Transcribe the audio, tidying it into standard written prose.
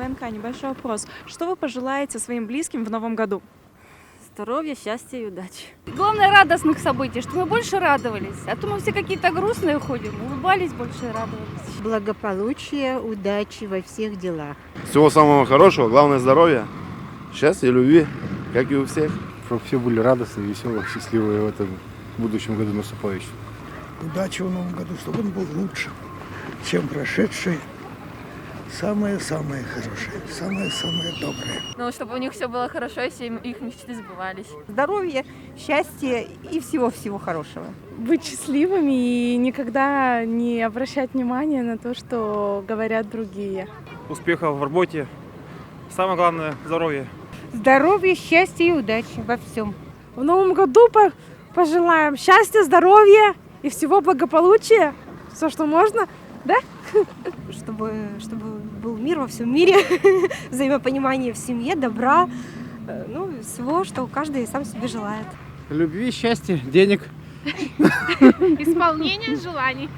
ДНК небольшой вопрос. Что вы пожелаете своим близким в новом году? Здоровья, счастья и удачи. Главное, радостных событий, что мы больше радовались. А то мы все какие-то грустные ходим, улыбались больше и радовались. Благополучия, удачи во всех делах. Всего самого хорошего, главное здоровья, счастья и любви, как и у всех. Чтобы все были радостные, веселые, счастливые в этом будущем году наступающем. Удачи в новом году, чтобы он был лучше, чем прошедший. Самое-самое хорошее, самое-самое доброе. Ну, чтобы у них все было хорошо, и все их мечты сбывались. Здоровья, счастья и всего-всего хорошего. Быть счастливыми и никогда не обращать внимания на то, что говорят другие. Успехов в работе. Самое главное – здоровье. Здоровья, счастья и удачи во всем. В новом году пожелаем счастья, здоровья и всего благополучия. Все, что можно, да? Чтобы был мир во всем мире, взаимопонимание в семье, добра, всего, что каждый сам себе желает. Любви, счастья, денег. Исполнение желаний.